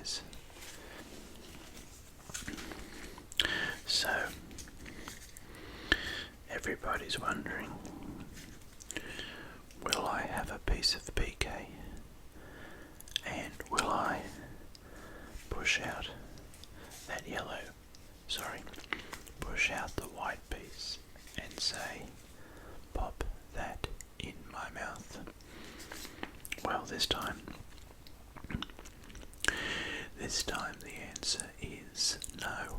guys. So, everybody's wondering, will I have a piece of PK? And will I push out out the white piece and say, pop that in my mouth? Well, this time the answer is no.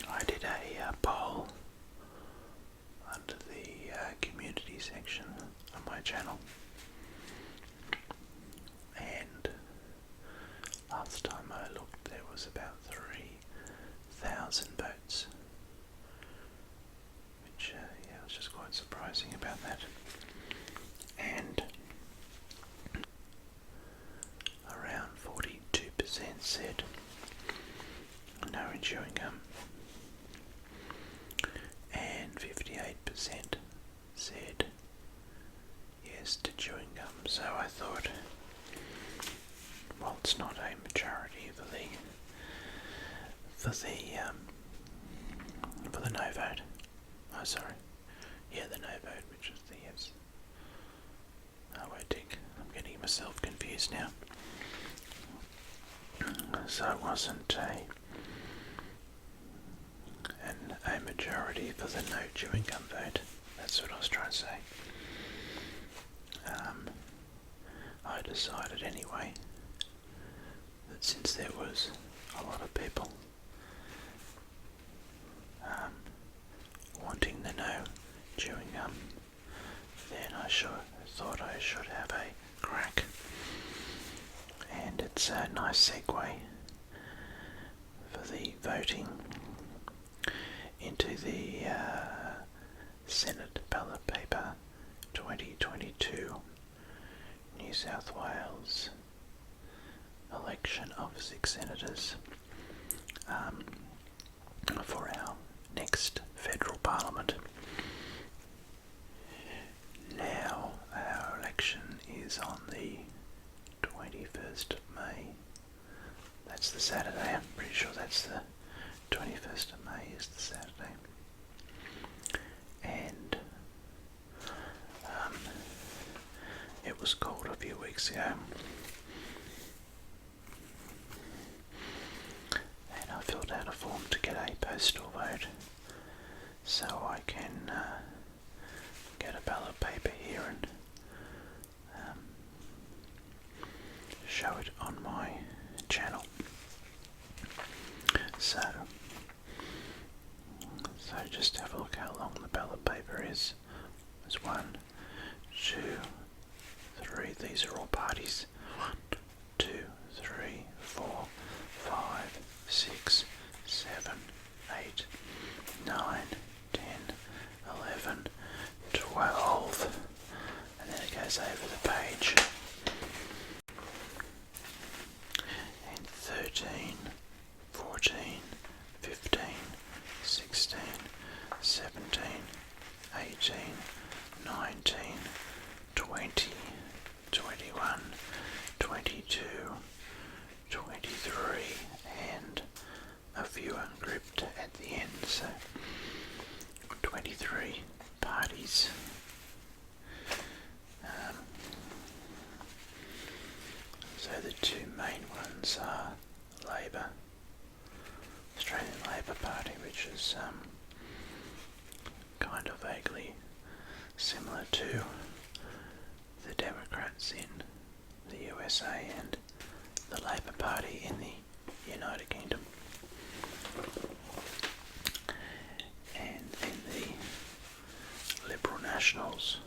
I did a poll under the community section on my channel, and last time I looked there was about 3,000 votes, which was just quite surprising about that. And around 42% said no chewing gum, and 58% said yes to chewing gum. So I thought, well, it's not a majority for the no vote. Oh, sorry. Yeah, the no vote, which is the yes. Oh, wait, Dick. I'm getting myself confused now. So it wasn't a majority for the no chewing gum vote. That's what I was trying to say. I decided anyway that since there was a lot of people wanting the no chewing gum, then I thought I should have a crack. And it's a nice segue for the voting into the Senate ballot paper 2022 New South Wales election of 6 senators for our next federal parliament. Now, our election is on the 21st of May. That's the Saturday. I'm pretty sure that's the 21st of May is the Saturday. And it was called a few weeks ago. And I filled out a form to get a postal vote so I can get a ballot paper here and show it on my channel. So just have a look how long the ballot paper is. There's 1, 2, 3. These are all parties. 1, 2, 3, 4, 5, 6, 7, 8, 9, 10, 11, 12, and then it goes over the page. And 13, 14, 15, 16, 17, 18, 19, 20, 21, 22, 23, and a few ungripped at the end, so 23 parties. So the two main ones are Labor, Australian Labor Party, which is kind of vaguely similar to the Democrats in the USA and the Labor Party in the United Kingdom. And then the Liberal Nationals,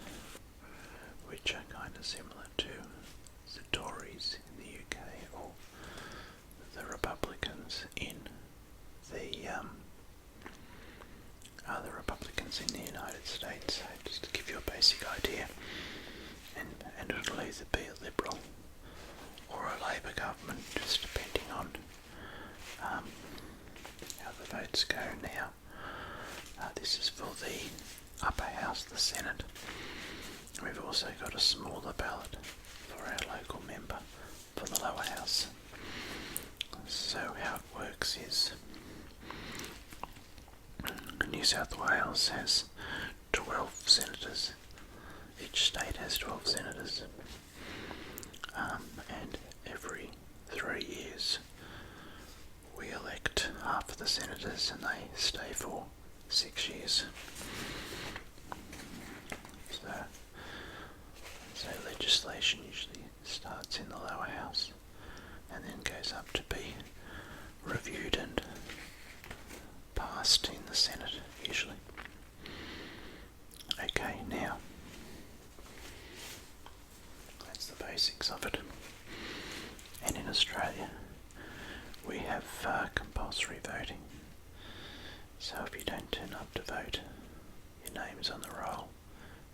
which are kind of similar to the Tories in the UK or the Republicans in the other Republicans in the United States. So just to give you a basic idea, and it'll either be a Liberal or a Labor government, just depending on how the votes go. Now, this is for the upper house, the Senate. We've also got a smaller ballot for our local member for the South Wales has 12 senators. Each state has 12 senators. And every 3 years we elect half of the senators and they stay for 6 years. So legislation usually starts in the lower house and then goes up to be reviewed and passed in the Senate, usually. Okay, now, that's the basics of it. And in Australia, we have compulsory voting. So if you don't turn up to vote, your name's on the roll,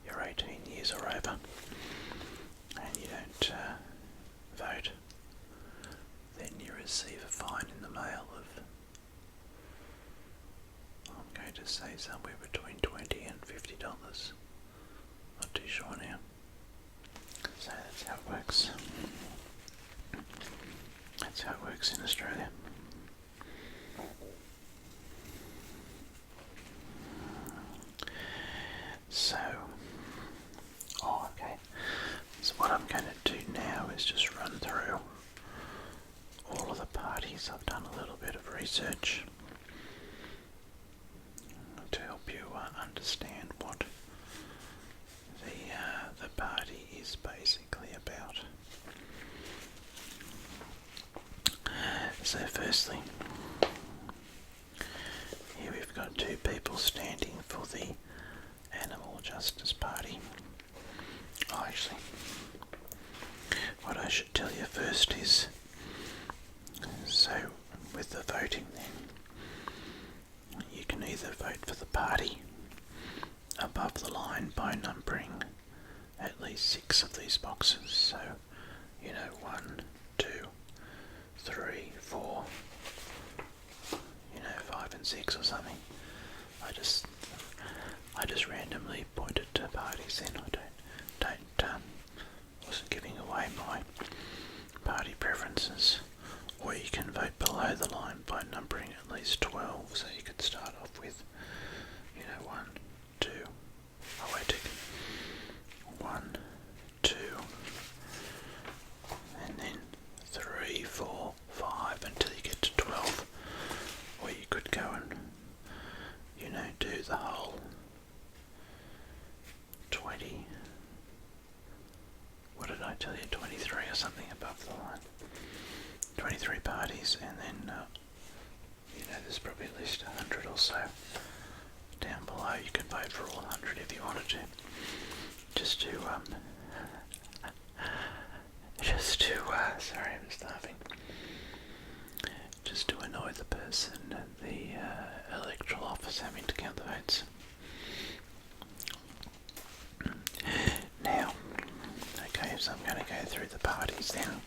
you're 18 years or over, and you don't vote, then you receive a fine in the mail of, I'm going to say somewhere between $20 and $50. Not too sure now. So that's how it works. That's how it works in Australia. So, okay. So what I'm going to do now is just run through all of the parties. I've done a little bit of research to help you understand what the party is basically about. So firstly, here we've got two people standing for the Animal Justice Party. Oh, actually, what I should tell you first is, so with the voting then, you can either vote for the party above the line by numbering at least 6 of these boxes. So, 1, 2, 3, 4, 5 and 6 or something. I just randomly pointed to parties then. Wasn't giving away my party preferences. Or you can vote below the line by numbering at least 12, so you could start off with, 1, 2, 1, 2, and then 3, 4, 5 until you get to 12. Or you could go and, do the whole 20, what did I tell you, 23 or something above the line. 23 parties, and then, there's probably at least 100 or so down below. You could vote for all 100 if you wanted to. Just to, sorry, I'm starving. Just to annoy the person at the electoral office having to count the votes. Now, okay, so I'm going to go through the parties then.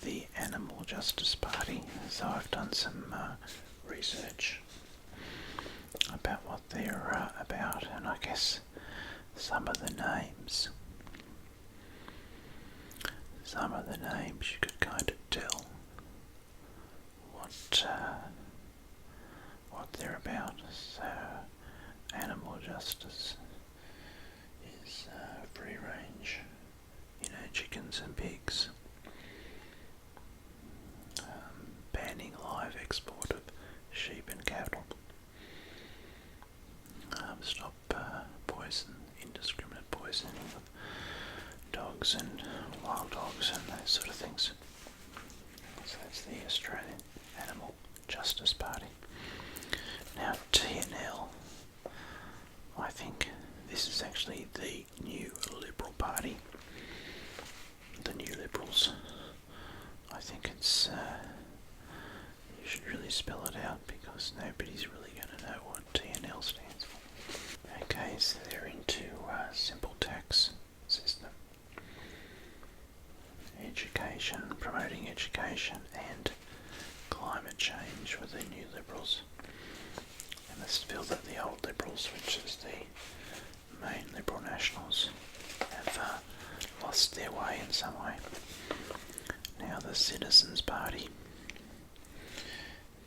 The Animal Justice Party. So I've done some research about what they're about, and I guess some of the names. Some of the names you could kind of tell what they're about. So, Animal Justice is free range, chickens and pigs. Banning live export of sheep and cattle. Stop indiscriminate poisoning of dogs and wild dogs and those sort of things. So that's the Australian Animal Justice Party. Now TNL, I think this is actually the New Liberal Party. The New Liberals. I think it's, you should really spell it out because nobody's really going to know what TNL stands for. Okay, so they're into simple tax system, education, promoting education and climate change with the New Liberals. And this feels that the old Liberals, which is the main Liberal Nationals, have lost their way in some way. Now the Citizens Party,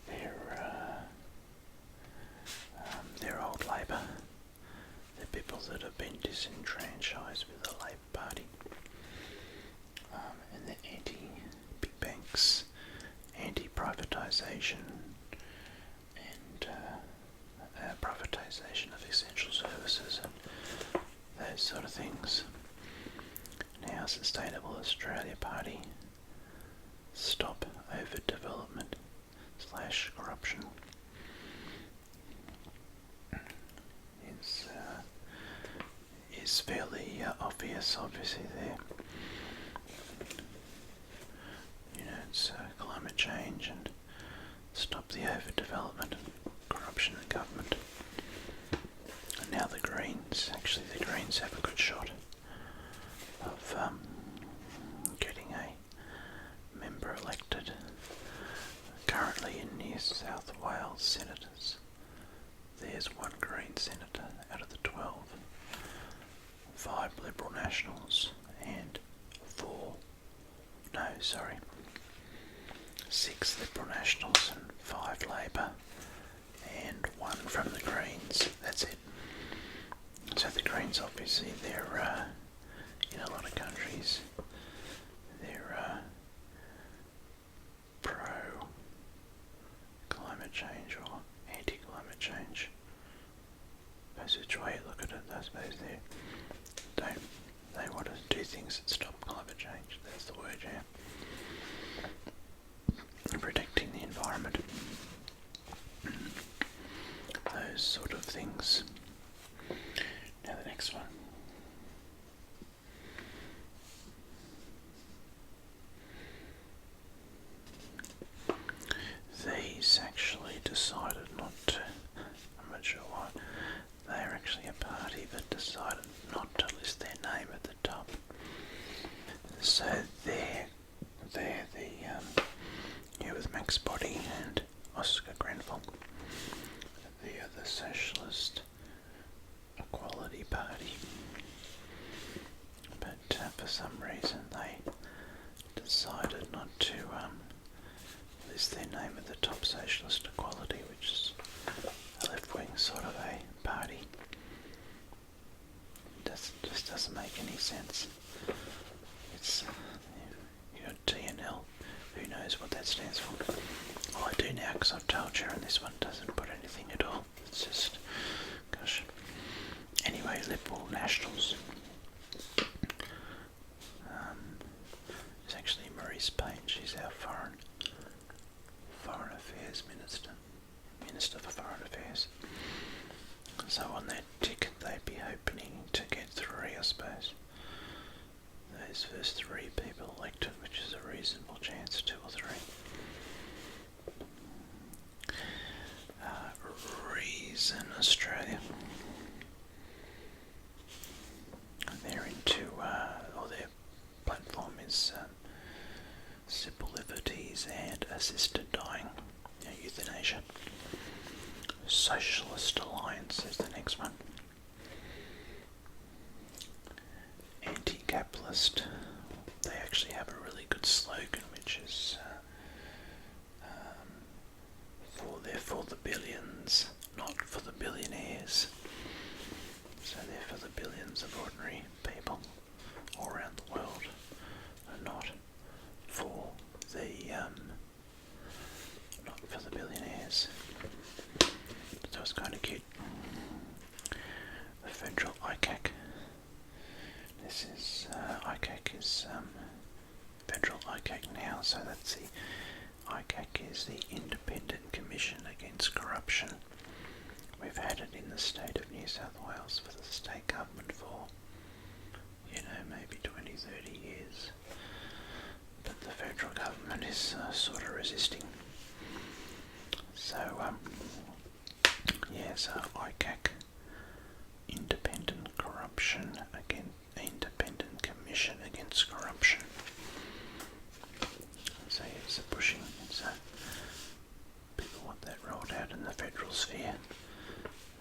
they're that have been disenfranchised with the Labor Party. And the anti-big banks, anti-privatisation, and privatisation of essential services and those sort of things. Now, Sustainable Australia Party, stop overdevelopment / corruption. Is fairly obvious, obviously there. You know, it's climate change and stop the overdevelopment and corruption in government. And now the Greens, actually the Greens have a good shot of getting a member elected. Currently in New South Wales senators, there's one Green senator out of the 12, 5 Liberal Nationals and 6 Liberal Nationals and 5 Labor and 1 from the Greens. That's it. So the Greens, obviously, they're in a lot of countries, they're pro climate change or anti-climate change. Depends which way you look at it, I suppose. They want to do things that stop climate change. That's the word, yeah. Protecting the environment. Those sort of things. Now the next one. These actually decided not to, I'm not sure why, they're actually a party that decided not to list their name at the top. So they're with Max Body and Oscar Grenfell, the Socialist Equality Party. But for some reason they decided not to list their name at the top. Socialist Equality, which is a left-wing sort of a party. Just doesn't make any sense. It's, you got TNL, who knows what that stands for? Well, I do now because I've told you, and this one doesn't put anything at all. It's just, gosh. Anyway, Liberal Nationals. It's actually Maurice Payne. She's our Foreign Affairs Minister. Minister for Foreign Affairs. So on that ticket they'd be hoping to get 3, I suppose. Those first 3 people elected, which is a reasonable chance, 2 or 3. Reason Australia. They're into, or their platform is civil liberties and assisted dying, euthanasia. Socialist Alliance is the next one. Anti-capitalist. They actually have a really good slogan, which is for the billions, not for the billionaires. So they're for the billions of ordinary people all around the world, and not for the billionaires. So it's kind of cute. The federal ICAC. This is ICAC is federal ICAC now. So that's the ICAC is the Independent Commission Against Corruption. We've had it in the state of New South Wales for the state government for, maybe 20, 30 years. But the federal government is sort of resisting. So, ICAC, Independent Commission Against Corruption. So it's pushing. So people want that rolled out in the federal sphere.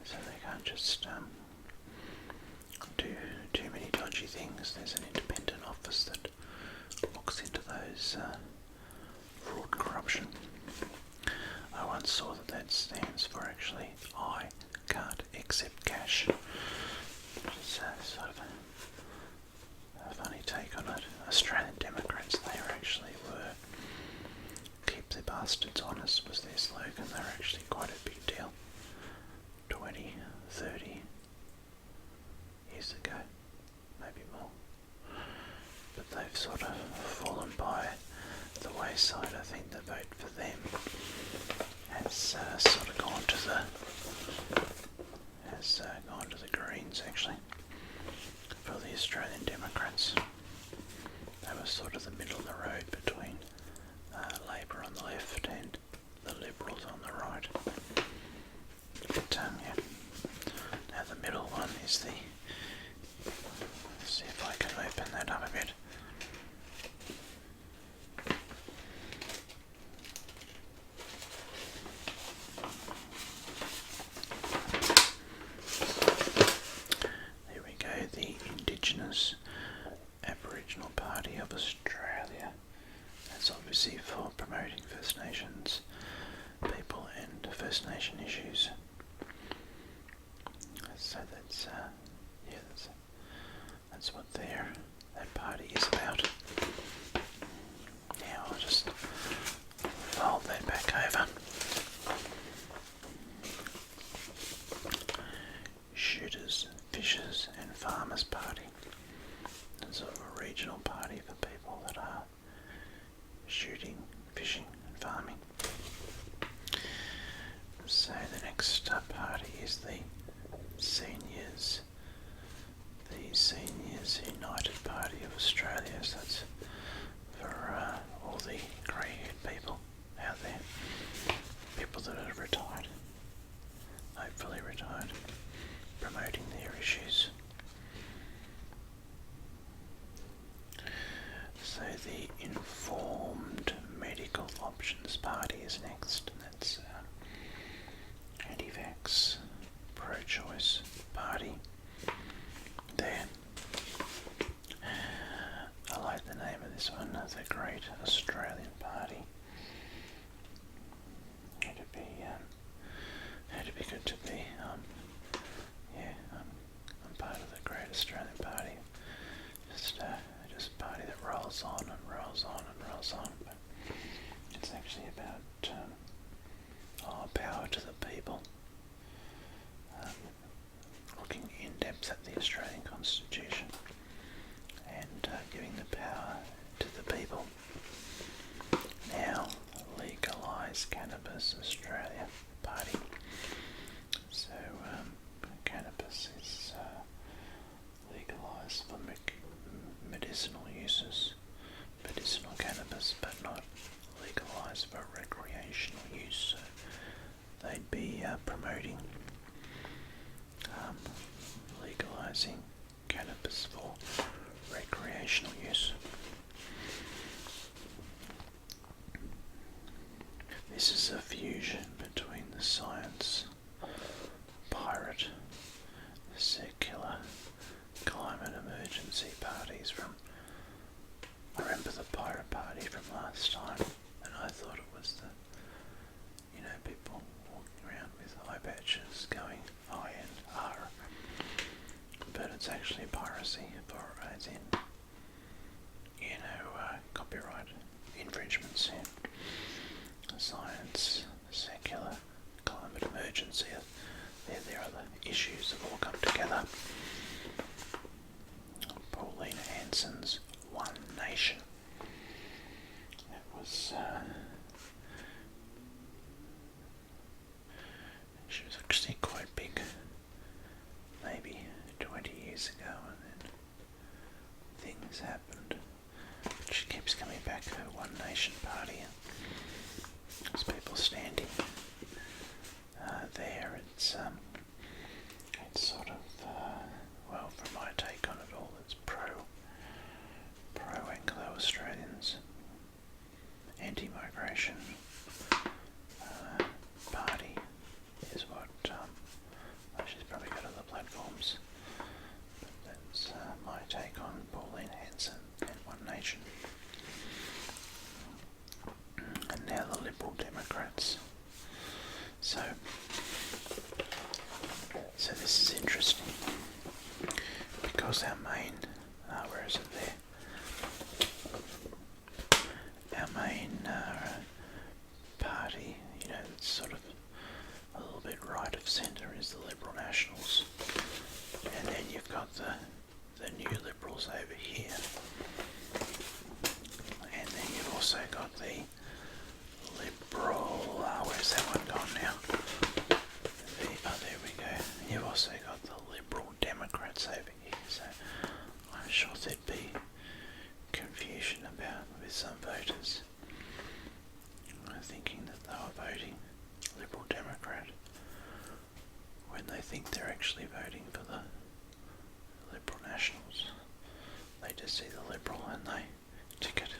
So they can't just do too many dodgy things. There's an independent office that looks into those fraud and corruption. I once saw that stands for actually I can't accept cash. Which is sort of a funny take on it. Australian Democrats, they actually were keep the bastards honest was their slogan. They're actually quite a big deal. 20, 30 years ago, maybe more. But they've sort of fallen by the wayside. I think the vote for them has sort of gone to the Greens actually, for the Australian Democrats. They were sort of the middle of the road between Labor on the left and the Liberals on the right. But yeah. Now the middle one is the. Let's see if I can open that up a bit. There we go, the Indigenous Aboriginal Party of Australia. That's obviously for promoting First Nations people and First Nation issues. So that's yeah, that's what that party is about. Now I'll just fold that back over. Shooters, Fishers and Farmers Party. It's sort of a regional party for people that are shooting, fishing and farming. So the next party is the Seniors United Party of Australia. So that's for all the grey-haired people out there, people that are retired, hopefully retired, promoting their issues. So the Informed Medical Options Party is next, and that's anti-vax, pro-choice party there. I like the name of this one, the Great Australian Party. It'd be good to be, I'm part of the Great Australian Party. Just a party that rolls on and rolls on and rolls on, but it's actually about power to the people. Looking in depth at the Australian Constitution and giving the power to the people. Now, Legalise Cannabis Australia Party. So, cannabis is legalised for medicinal uses, medicinal cannabis, but not legalised for recreational use. So they'd be promoting legalising cannabis for recreational use. This is a fusion between the science, pirate, secular, climate emergency parties from, I remember the pirate party from last time, and I thought it was the, people walking around with eye patches going I and R, but it's actually piracy for, as in, copyright infringements in science, secular, climate emergency. There are the issues that all come together. Pauline Hanson's One Nation. That was she was actually quite big, maybe 20 years ago, and then things happened. She keeps coming back to her One Nation party, and there's people standing there. It's sort of well, from my take on it all, it's pro Anglo-Australians, anti-migration party is what she's probably got other platforms, but that's my take on Pauline Hanson and One Nation. And now the Liberal Democrats. So the Liberal, where's that one gone now? There we go. You've also got the Liberal Democrats over here, so I'm sure there'd be confusion with some voters thinking that they were voting Liberal Democrat when they think they're actually voting for the Liberal Nationals. They just see the Liberal and they tick it.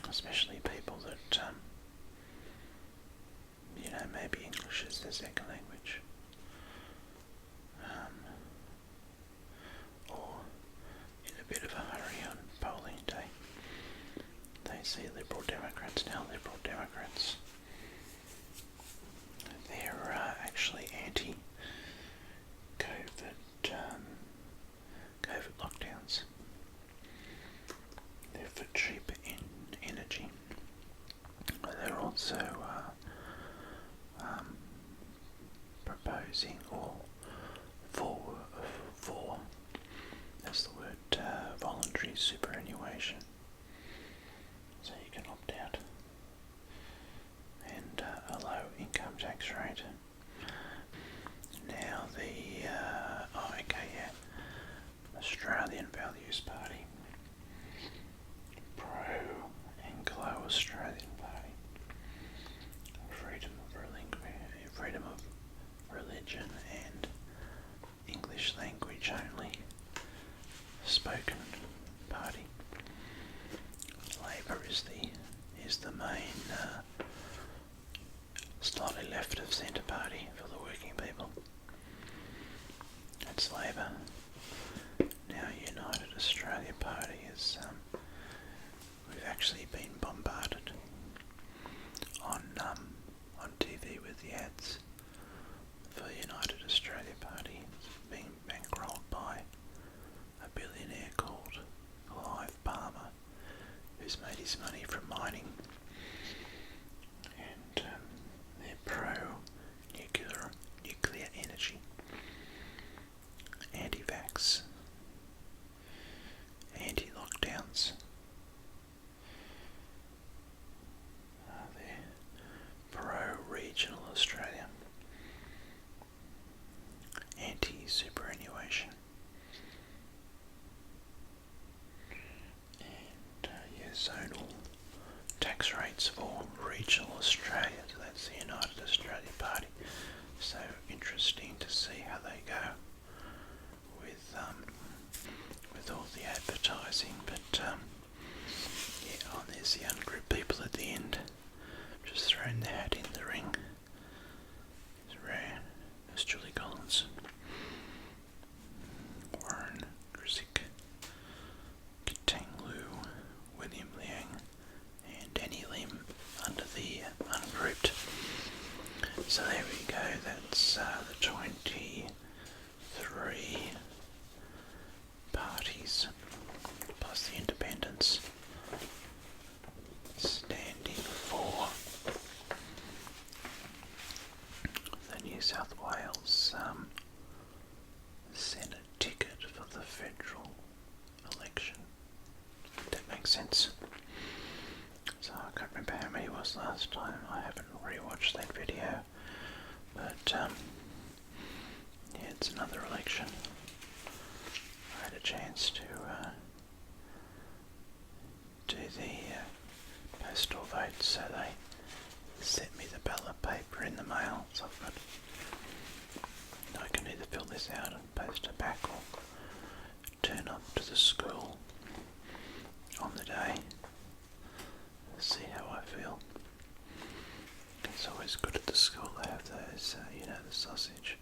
Especially people that, maybe English is their second language. Or in a bit of a hurry on polling day. They see Liberal Democrats now. Liberal Democrats, they're actually anti-COVID COVID lockdowns. They're for cheaper energy. They're also proposing or for that's the word, voluntary superannuation. So you can opt out, and a low income tax rate. Now Australian Values Party, pro-Anglo Australian Party, freedom of religion and English language only spoken party. Labor is the main slightly left of centre party for the working people. That's Labor. Now United Australia Party is we've actually been bombarded on TV with the ads for United Australia Party. It's being bankrolled by a billionaire called Clive Palmer, who's made his money from mining, and they're pro-nuclear energy, anti-vax, anti-lockdowns. They're pro-regional Australia, anti-superannuation, and zonal tax rates for regional Australia. So that's the United Australia Party. So interesting to see how they go with all the advertising. But there's the ungroup people at the end, just throwing their hat in the ring. There's Julie Collins, Warren Grisick, Kitang Lu, William Liang, and Danny Lim under the ungrouped. So there we go, that's the 23 parties plus the independents standing for the New South Wales Senate ticket for the federal election. That makes sense. So I can't remember how many it was last time. I haven't rewatched that video, but it's another election. I had a chance to do the postal vote, so they sent me the ballot paper in the mail. So I can either fill this out and post it back, or turn up to the school on the day, see how I feel. It's always good at the school. They have those, the sausage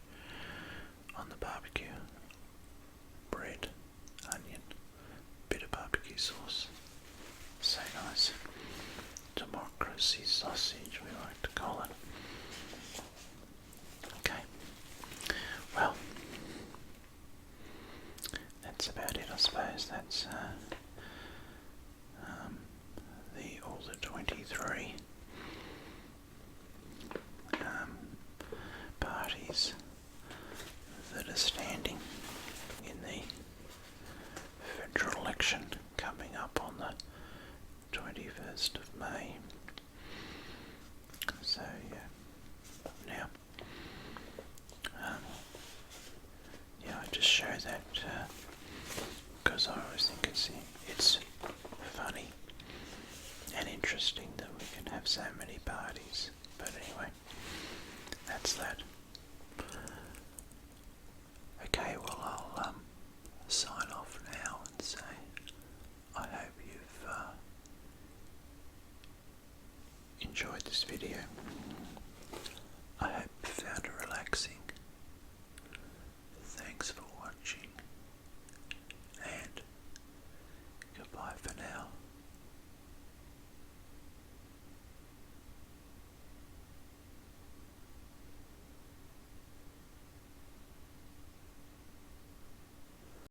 on the barbecue, bread, onion, bit of barbecue sauce. So nice. Democracy sausage, we like to call it. Okay. Well, that's about it, I suppose. That's all the 23 parties that are standing in the federal election coming up on the 23rd 31st of May. So yeah, now, yeah, I just show that because I always think it's funny and interesting that we can have so many parties. But anyway, that's that. Okay, well